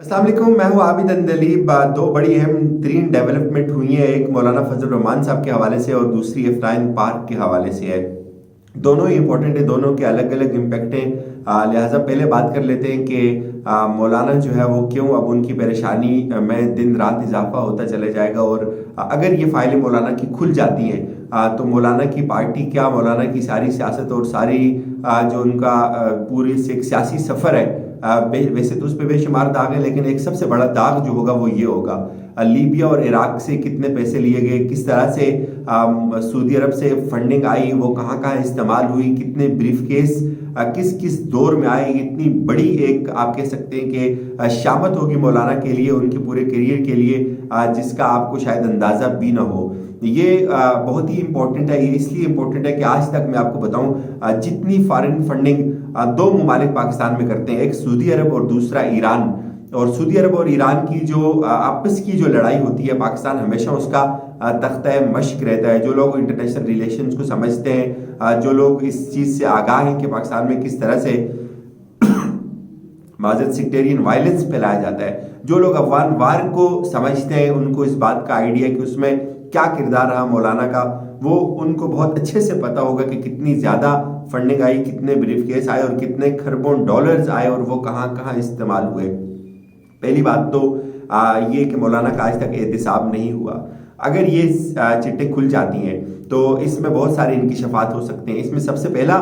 अस्सलाम वालेकुम, मैं हूँ आबिद अंदलीब। दो बड़ी अहम तरीन डेवलपमेंट हुई हैं, एक मौलाना फजल रहमान साहब के हवाले से और दूसरी इफ्राइन पार्क के हवाले से है। दोनों ही इंपॉर्टेंट है, दोनों के अलग अलग इम्पेक्ट हैं। लिहाजा पहले बात कर लेते हैं कि मौलाना जो है वो क्यों अब उनकी परेशानी में दिन रात इजाफा होता चला जाएगा। और अगर ये फाइलें मौलाना की खुल जाती हैं तो मौलाना की पार्टी क्या, मौलाना की सारी सियासत और सारी जो उनका पूरी एक सियासी सफ़र है, वैसे तो उस पर बेशुमार दाग है, लेकिन एक सबसे बड़ा दाग जो होगा वो ये होगा लीबिया और इराक से कितने पैसे लिए गए, किस तरह से सऊदी अरब से फंडिंग आई, वो कहाँ कहाँ इस्तेमाल हुई, कितने ब्रीफ केस किस किस दौर में आए। इतनी बड़ी एक आप कह सकते हैं कि शामत होगी मौलाना के लिए, उनके पूरे करियर के लिए, जिसका आपको शायद अंदाज़ा भी ना हो। ये बहुत ही इम्पोर्टेंट है। ये इसलिए इम्पोर्टेंट है कि आज तक मैं आपको बताऊं जितनी फॉरेन फंडिंग दो ममालिक पाकिस्तान में करते हैं, एक सऊदी अरब और दूसरा ईरान। और सऊदी अरब और ईरान की जो आपस की जो लड़ाई होती है, पाकिस्तान हमेशा उसका तख्ता मश्क रहता है। जो लोग इंटरनेशनल रिलेशंस को समझते हैं, जो लोग इस चीज़ से आगाह हैं कि पाकिस्तान में किस तरह से माजद सेक्टेरियन वायलेंस फैलाया जाता है, जो लोग अफगान वार को समझते हैं, उनको इस बात का आइडिया कि उसमें क्या किरदार रहा मौलाना का, वो उनको बहुत अच्छे से पता होगा कि कितनी ज़्यादा फंडिंग आई, कितने ब्रीफ केस आए और कितने खरबों डॉलर्स आए और वो कहाँ कहाँ इस्तेमाल हुए। पहली बात तो ये कि मौलाना का आज तक एहतिसाब नहीं हुआ। अगर ये चिट्ठें खुल जाती हैं तो इसमें बहुत सारे इंकिशाफात हो सकते हैं। इसमें सबसे पहला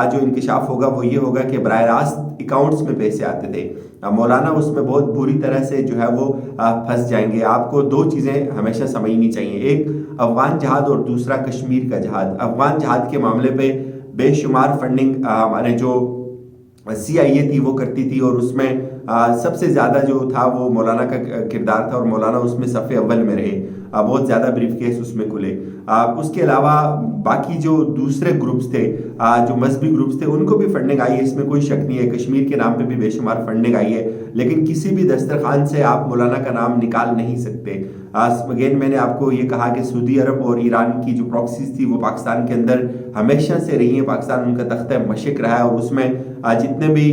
जो इंकिशाफ होगा वो ये होगा कि बराह रास्त अकाउंट्स में पैसे आते थे, मौलाना उसमें बहुत बुरी तरह से जो है वो फंस जाएंगे। आपको दो चीज़ें हमेशा समझनी चाहिए, एक अफगान जहाद और दूसरा कश्मीर का जहाद। अफगान जहाद के मामले पे बेशुमार फंडिंग हमारे जो CIA थी वो करती थी और उसमें सबसे ज़्यादा जो था वो मौलाना का किरदार था और मौलाना उसमें सफ़े अव्वल में रहे। बहुत ज़्यादा ब्रीफ केस उसमें खुले। उसके अलावा बाकी जो दूसरे ग्रुप्स थे, जो मजहबी ग्रुप्स थे, उनको भी फंडिंग आई है, इसमें कोई शक नहीं है। कश्मीर के नाम पे भी बेशुमार फंडिंग आई है, लेकिन किसी भी दस्तरखान से आप मौलाना का नाम निकाल नहीं सकते। अगेन मैंने आपको ये कहा कि सऊदी अरब और ईरान की जो प्रॉक्सीज थी वो पाकिस्तान के अंदर हमेशा से रही है। पाकिस्तान उनका तख्ता मशक रहा है और उसमें जितने भी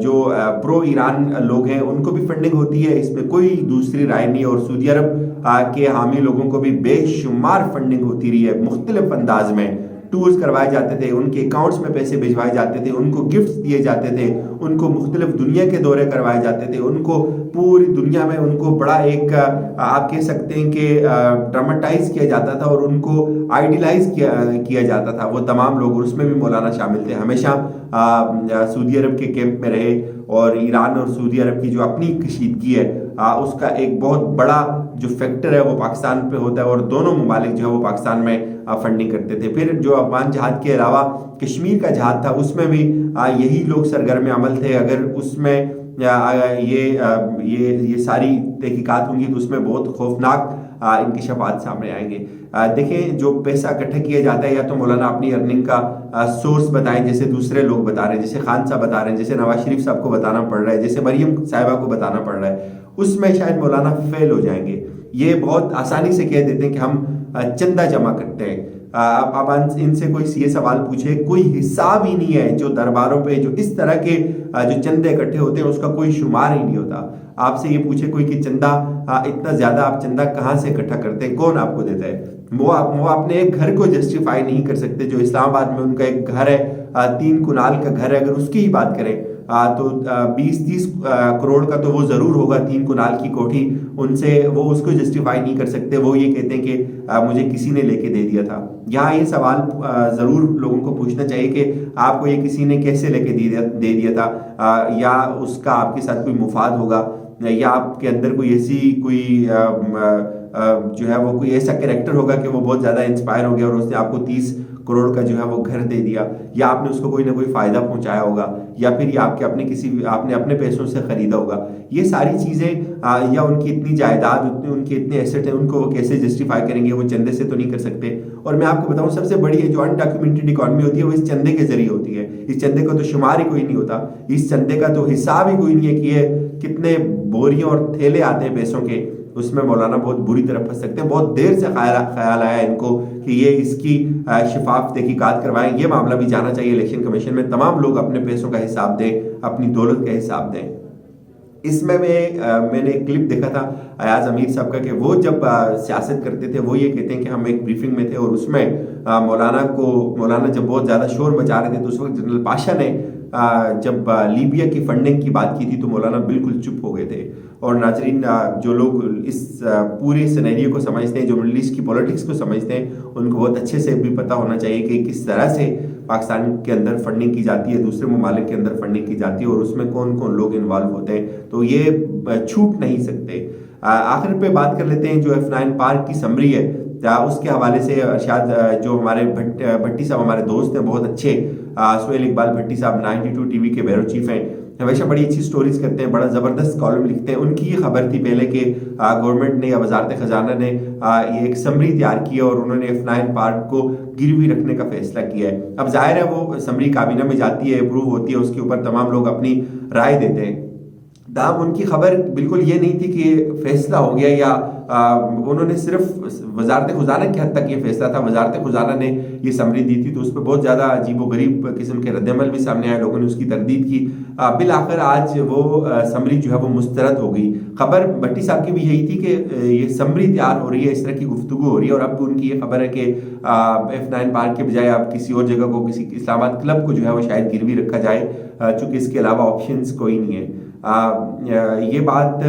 जो प्रो ईरान लोग हैं उनको भी फंडिंग होती है, इसमें कोई दूसरी राय नहीं है। और सऊदी अरब के हामी लोगों को भी बेशुमार फंडिंग होती रही है, मुख्तलिफ अंदाज में टूर्स करवाए जाते थे, उनके अकाउंट्स में पैसे भिजवाए जाते थे, उनको गिफ्ट्स दिए जाते थे, उनको मुख्तलिफ दुनिया के दौरे करवाए जाते थे, उनको पूरी दुनिया में उनको बड़ा एक आप कह सकते हैं कि ड्रामेटाइज किया जाता था और उनको आइडियलाइज किया जाता था वो तमाम लोग। उसमें भी मौलाना शामिल थे। हमेशा सऊदी अरब के कैंप में रहे और ईरान और सऊदी अरब की जो अपनी कशीदगी है उसका एक बहुत बड़ा जो फैक्टर है वो पाकिस्तान पे होता है और दोनों ममालिक जो है वो पाकिस्तान में फंडिंग करते थे। फिर जो अफगान जहाद के अलावा कश्मीर का जहाद था उसमें भी यही लोग सरगर्म अमल थे। अगर उसमें ये सारी तहकीकात होंगी तो उसमें बहुत खौफनाक इंकिशाफात सामने आएंगे। देखें, जो पैसा इकट्ठा किया जाता है या तो मौलाना अपनी अर्निंग का सोर्स बताएं, जैसे दूसरे लोग बता रहे हैं, जैसे खान साहब बता रहे हैं, जैसे नवाज शरीफ साहब को बताना पड़ रहा है, जैसे मरियम साहिबा को बताना पड़ रहा है, उसमें शायद मौलाना फेल हो जाएंगे। ये बहुत आसानी से कह देते हैं कि हम चंदा जमा करते हैं। आप इनसे कोई ये सवाल पूछे, कोई हिसाब ही नहीं है जो दरबारों पे जो इस तरह के जो चंदे इकट्ठे होते हैं उसका कोई शुमार ही नहीं होता। आपसे ये पूछे कोई कि चंदा इतना ज़्यादा आप चंदा कहाँ से इकट्ठा करते हैं, कौन आपको देता है? वो अपने एक घर को जस्टिफाई नहीं कर सकते। जो इस्लामाबाद में उनका एक घर है, 3 कुनाल का घर है, अगर उसकी ही बात करें तो 20-30 करोड़ का तो वो ज़रूर होगा। 3 कुनाल की कोठी, उनसे वो उसको जस्टिफाई नहीं कर सकते। वो ये कहते हैं कि मुझे किसी ने लेके दे दिया था। यहाँ ये सवाल ज़रूर लोगों को पूछना चाहिए कि आपको ये किसी ने कैसे लेके दे दिया था, या उसका आपके साथ कोई मुफाद होगा, या आपके अंदर कोई ऐसी कोई जो है वो कोई ऐसा कैरेक्टर होगा कि वो बहुत ज़्यादा इंस्पायर हो गया और उसने आपको 30 करोड़ का जो है वो घर दे दिया, या आपने उसको कोई ना कोई फ़ायदा पहुंचाया होगा, या फिर ये आपके आपने अपने पैसों से ख़रीदा होगा। ये सारी चीज़ें या उनकी इतनी जायदाद, उनके इतने एसेट हैं, उनको वो कैसे जस्टिफाई करेंगे? वो चंदे से तो नहीं कर सकते। और मैं आपको बताऊं सबसे बड़ी जो अनडॉक्यूमेंटेड इकॉनमी होती है वो इस चंदे के जरिए होती है। इस चंदे का तो शुमार ही कोई नहीं होता, इस चंदे का तो हिसाब ही कोई नहीं है कि ये कितने बोरियों और थैले आते हैं पैसों के। उसमें मौलाना बहुत बुरी तरह फंस सकते हैं। बहुत देर से ख्याल आया इनको कि ये इसकी शफाफ तहकीकात करवाएं। ये मामला भी जाना चाहिए इलेक्शन कमीशन में, तमाम लोग अपने पैसों का हिसाब दें, अपनी दौलत का हिसाब दें। اس میں میں نے ایک کلپ دیکھا تھا ایاز امیر صاحب کا کہ وہ جب سیاست کرتے تھے وہ یہ کہتے ہیں کہ ہم ایک بریفنگ میں تھے اور اس میں مولانا جب بہت زیادہ شور مچا رہے تھے تو اس وقت جنرل پاشا نے جب لیبیا کی فنڈنگ کی بات کی تھی تو مولانا بالکل چپ ہو گئے تھے. اور ناظرین جو لوگ اس پورے سینیریو کو سمجھتے ہیں, جو مڈل ایسٹ کی پولیٹکس کو سمجھتے ہیں, ان کو بہت اچھے سے بھی پتہ ہونا چاہیے کہ کس طرح سے پاکستان کے اندر فنڈنگ کی جاتی ہے, دوسرے ممالک کے اندر فنڈنگ کی جاتی ہے اور اس میں کون کون لوگ انوالو ہوتے ہیں. تو یہ چھوٹ نہیں سکتے. آخر پہ بات کر لیتے ہیں جو F9 پارک کی سمری ہے اس کے حوالے سے. ارشاد جو ہمارے بھٹی صاحب ہمارے دوست ہیں بہت اچھے, سہیل اقبال بھٹی صاحب 92 ٹی وی کے بیورو چیف ہیں, ہمیشہ بڑی اچھی سٹوریز کرتے ہیں, بڑا زبردست کالم لکھتے ہیں. ان کی یہ خبر تھی پہلے کہ گورنمنٹ نے یا وزارت خزانہ نے یہ ایک سمری تیار کی ہے اور انہوں نے F9 پارک کو گروی رکھنے کا فیصلہ کیا ہے. اب ظاہر ہے وہ سمری کابینہ میں جاتی ہے, اپروو ہوتی ہے, اس کے اوپر تمام لوگ اپنی رائے دیتے ہیں. تاہم ان کی خبر بالکل یہ نہیں تھی کہ فیصلہ ہو گیا, یا انہوں نے صرف وزارت خزانہ کی حد تک یہ فیصلہ تھا, وزارت خزانہ نے یہ سمری دی تھی تو اس پہ بہت زیادہ عجیب و غریب قسم کے رد عمل بھی سامنے آئے, لوگوں نے اس کی تردید کی. بالآخر آج وہ سمری جو ہے وہ مسترد ہو گئی. خبر بھٹی صاحب کی بھی یہی تھی کہ یہ سمری تیار ہو رہی ہے, اس طرح کی گفتگو ہو رہی ہے, اور اب ان کی یہ خبر ہے کہ F9 پارک کے بجائے اب کسی اور جگہ کو, کسی اسلام آباد کلب کو جو ہے وہ شاید گروی رکھا جائے, چونکہ اس کے علاوہ آپشنز کوئی نہیں ہے. یہ بات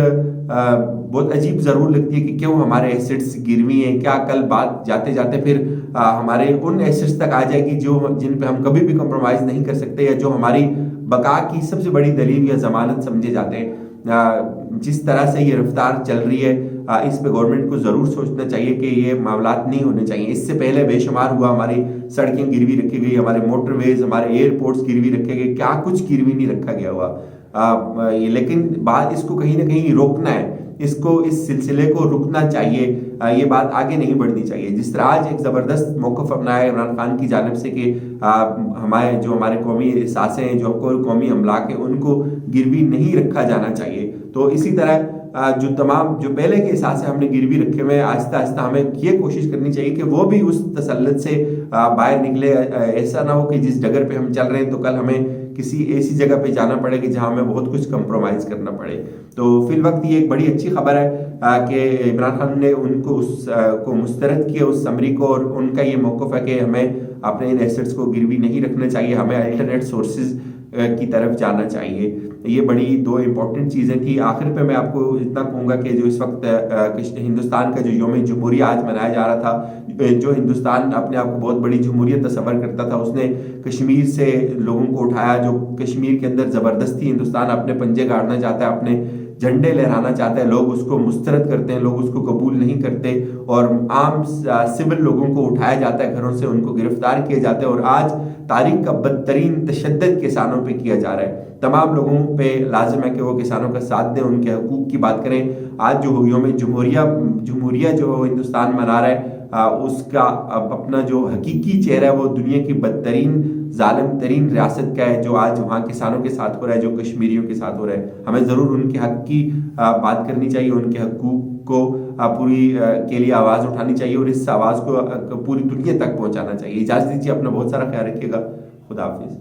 بہت عجیب ضرور لگتی ہے کہ کیوں ہمارے ایسٹس گروی ہیں. کیا کل بات جاتے جاتے پھر ہمارے ان ایسٹس تک آ جائے گی جن پہ ہم کبھی بھی کمپرومائز نہیں کر سکتے, یا جو ہماری بقا کی سب سے بڑی دلیل یا ضمانت سمجھے جاتے ہیں. جس طرح سے یہ رفتار چل رہی ہے اس پہ گورنمنٹ کو ضرور سوچنا چاہیے کہ یہ معاملات نہیں ہونے چاہیے. اس سے پہلے بے شمار ہوا, ہماری سڑکیں گروی رکھی گئی, ہمارے موٹر ویز, ہمارے ایئرپورٹس گروی رکھے گئے, کیا کچھ گروی نہیں رکھا گیا ہوا. لیکن بات اس کو کہیں نہ کہیں روکنا ہے, اس سلسلے کو رکنا چاہیے, یہ بات آگے نہیں بڑھنی چاہیے. جس طرح آج ایک زبردست موقف اپنایا ہے عمران خان کی جانب سے کہ ہمارے قومی احساسیں ہیں, جو قومی املاک ہیں, ان کو گروی نہیں رکھا جانا چاہیے. تو اسی طرح جو پہلے کے احساس ہم نے گروی رکھے ہوئے, آہستہ آہستہ ہمیں یہ کوشش کرنی چاہیے کہ وہ بھی اس تسلط سے باہر نکلے. ایسا نہ ہو کہ جس ڈگر پہ ہم چل رہے ہیں تو کل ہمیں کسی ایسی جگہ پہ جانا پڑے کہ جہاں ہمیں بہت کچھ کمپرومائز کرنا پڑے. تو فی الوقت یہ ایک بڑی اچھی خبر ہے کہ عمران خان نے ان کو مسترد کیا اس سمری کو, اور ان کا یہ موقف ہے کہ ہمیں اپنے ان ایسٹس کو گروی نہیں رکھنا چاہیے, ہمیں الٹرنیٹ سورسز کی طرف جانا چاہیے. یہ بڑی دو امپورٹنٹ چیزیں تھیں. آخر پہ میں آپ کو اتنا کہوں گا کہ جو اس وقت ہندوستان کا جو یوم جمہوریہ آج منایا جا رہا تھا, جو ہندوستان اپنے آپ کو بہت بڑی جمہوریت تصور کرتا تھا, اس نے کشمیر سے لوگوں کو اٹھایا. جو کشمیر کے اندر زبردستی ہندوستان اپنے پنجے گاڑنا چاہتا ہے, اپنے جھنڈے لہرانا چاہتا ہے, لوگ اس کو مسترد کرتے ہیں, لوگ اس کو قبول نہیں کرتے, اور عام سول لوگوں کو اٹھایا جاتا ہے گھروں سے, ان کو گرفتار کیا جاتا ہے, اور آج تاریخ کا بدترین تشدد کسانوں پہ کیا جا رہا ہے. تمام لوگوں پہ لازم ہے کہ وہ کسانوں کا ساتھ دیں, ان کے حقوق کی بات کریں. آج جو یوم جمہوریہ جو ہندوستان منا رہا ہے, اس کا اپنا جو حقیقی چہرہ ہے وہ دنیا کی بدترین ظالم ترین ریاست کا ہے, جو آج وہاں کسانوں کے ساتھ ہو رہا ہے, جو کشمیریوں کے ساتھ ہو رہا ہے. ہمیں ضرور ان کے حق کی بات کرنی چاہیے, ان کے حقوق کو پوری کے لیے آواز اٹھانی چاہیے, اور اس آواز کو پوری دنیا تک پہنچانا چاہیے. اجازت دیجیے, اپنا بہت سارا خیال رکھیے گا. خدا حافظ.